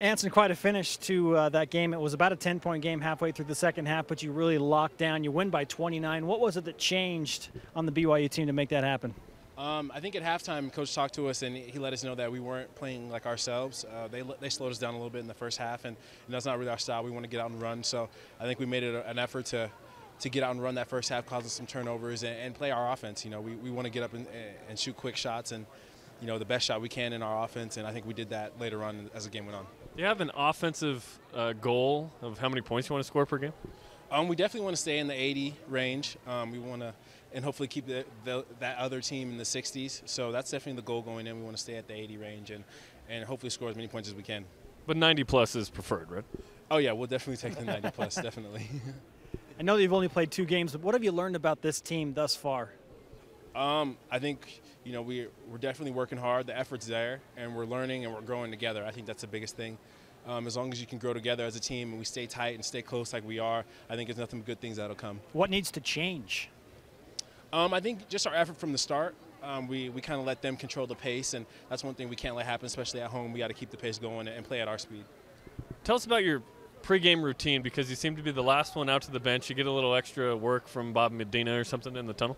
Anson, quite a finish to that game. It was about a 10-point game halfway through the second half, but you really locked down. You win by 29. What was it that changed on the BYU team to make that happen? I think at halftime, Coach talked to us and he let us know that we weren't playing like ourselves. They slowed us down a little bit in the first half, and that's not really our style. We want to get out and run. So I think we made it an effort to get out and run that first half, causing some turnovers and play our offense. You know, we want to get up and shoot quick shots and, you know, the best shot we can in our offense, and I think we did that later on as the game went on. Do you have an offensive goal of how many points you want to score per game? We definitely want to stay in the 80 range. We want to, and hopefully keep that other team in the 60s. So that's definitely the goal going in. We want to stay at the 80 range and hopefully score as many points as we can. But 90 plus is preferred, right? Oh yeah, we'll definitely take the 90 plus, definitely. I know that you've only played 2 games, but what have you learned about this team thus far? I think, you know, we're definitely working hard. The effort's there, and we're learning and we're growing together. I think that's the biggest thing. As long as you can grow together as a team and we stay tight and stay close like we are, I think there's nothing but good things that'll come. What needs to change? I think just our effort from the start. We kind of let them control the pace, and that's one thing we can't let happen, especially at home. We got to keep the pace going and play at our speed. Tell us about your pregame routine, because you seem to be the last one out to the bench. You get a little extra work from Bob Medina or something in the tunnel?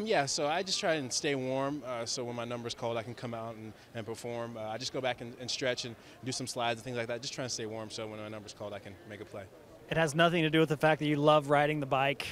Yeah, so I just try and stay warm, so when my number's called, I can come out and perform. I just go back and stretch and do some slides and things like that, just trying to stay warm so when my number's called, I can make a play. It has nothing to do with the fact that you love riding the bike.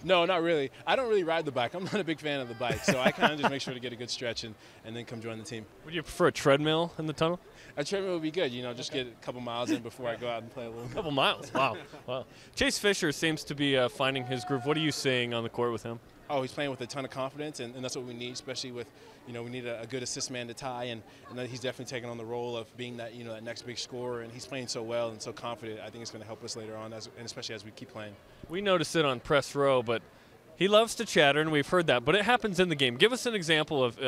No, not really. I don't really ride the bike. I'm not a big fan of the bike, so I kind of just make sure to get a good stretch and then come join the team. Would you prefer a treadmill in the tunnel? A treadmill would be good, you know, just get a couple miles in before I go out and play a little. A couple miles, wow. Wow. Chase Fisher seems to be finding his groove. What are you seeing on the court with him? Oh, he's playing with a ton of confidence, and that's what we need, especially with, you know, we need a good assist man to tie, and he's definitely taking on the role of being that, you know, that next big scorer, and he's playing so well and so confident. I think it's going to help us later on, and especially as we keep playing. We noticed it on press row, but he loves to chatter, and we've heard that, but it happens in the game. Give us an example of,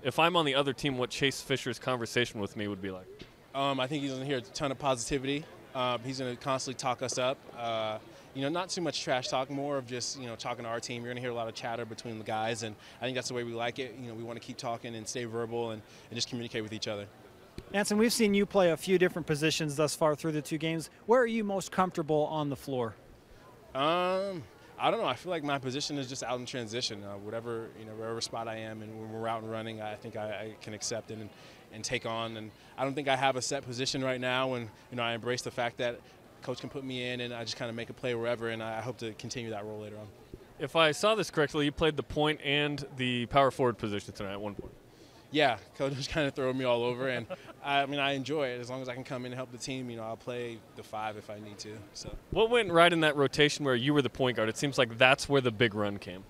if I'm on the other team, what Chase Fisher's conversation with me would be like. I think he's going to hear a ton of positivity. He's going to constantly talk us up. You know, not too much trash talk, more of just, you know, talking to our team. You're going to hear a lot of chatter between the guys, and I think that's the way we like it. You know, we want to keep talking and stay verbal and just communicate with each other. Anson, we've seen you play a few different positions thus far through the 2 games. Where are you most comfortable on the floor? I don't know. I feel like my position is just out in transition. Whatever spot I am, and when we're out and running, I think I can accept it and take on. And I don't think I have a set position right now. And you know, I embrace the fact that Coach can put me in, and I just kind of make a play wherever. And I hope to continue that role later on. If I saw this correctly, you played the point and the power forward position tonight at one point. Yeah, Coach was kind of throwing me all over, and I mean, I enjoy it. As long as I can come in and help the team, you know, I'll play the 5 if I need to. So. What went right in that rotation where you were the point guard? It seems like that's where the big run came.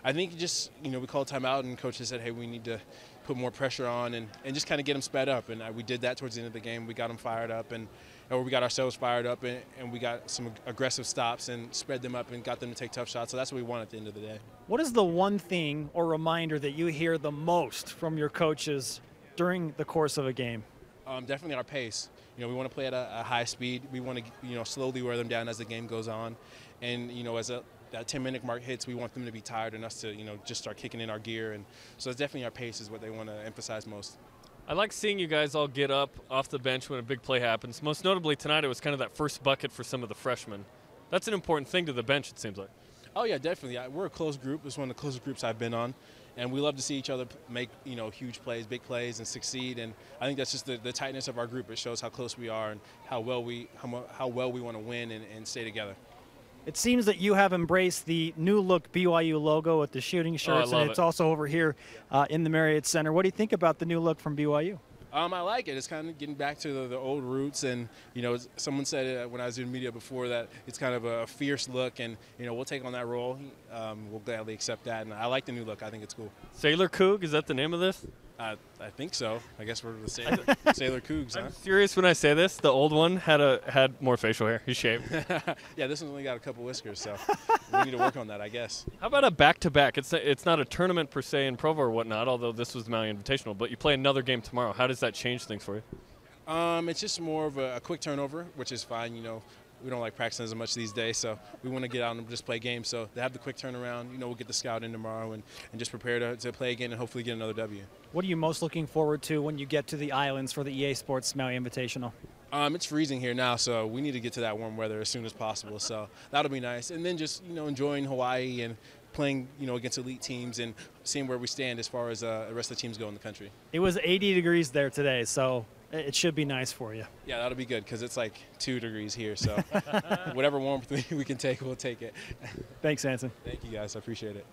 I think just, you know, we called timeout, and Coach said, hey, we need to put more pressure on and just kind of get them sped up. And we did that towards the end of the game. We got them fired up, or we got ourselves fired up, and we got some aggressive stops and spread them up and got them to take tough shots. So that's what we want at the end of the day. What is the one thing or reminder that you hear the most from your coaches during the course of a game? Definitely our pace. You know, we want to play at a high speed. We want to, you know, slowly wear them down as the game goes on. And, you know, as that 10-minute mark hits, we want them to be tired and us to, you know, just start kicking in our gear. And so it's definitely our pace is what they want to emphasize most. I like seeing you guys all get up off the bench when a big play happens. Most notably tonight, it was kind of that first bucket for some of the freshmen. That's an important thing to the bench, it seems like. Oh, yeah, definitely. We're a close group. It's one of the closest groups I've been on. And we love to see each other make, you know, huge plays, big plays, and succeed. And I think that's just the tightness of our group. It shows how close we are and how well we want to win and stay together. It seems that you have embraced the new look BYU logo with the shooting shirts, and it's also over here in the Marriott Center. What do you think about the new look from BYU? I like it. It's kind of getting back to the old roots, and you know, someone said it when I was in media before that it's kind of a fierce look, and you know, we'll take on that role. We'll gladly accept that, and I like the new look. I think it's cool. Sailor Coug, is that the name of this? I think so. I guess we're the Sailor Cougs. Huh? I'm serious when I say this. The old one had more facial hair. He shaved. Yeah, this one's only got a couple whiskers, so we need to work on that, I guess. How about a back-to-back? It's not a tournament per se in Provo or whatnot, although this was the Maui Invitational, but you play another game tomorrow. How does that change things for you? It's just more of a quick turnover, which is fine. You know, we don't like practicing as much these days, so we want to get out and just play games. So they have the quick turnaround. We'll get the scout in tomorrow and just prepare to play again and hopefully get another W. What are you most looking forward to when you get to the islands for the EA Sports Maui Invitational? It's freezing here now, so we need to get to that warm weather as soon as possible. So that'll be nice. And then just, enjoying Hawaii and playing, against elite teams and seeing where we stand as far as the rest of the teams go in the country. It was 80 degrees there today, so it should be nice for you. Yeah, that'll be good because it's like 2 degrees here. So whatever warmth we can take, we'll take it. Thanks, Anson. Thank you, guys. I appreciate it.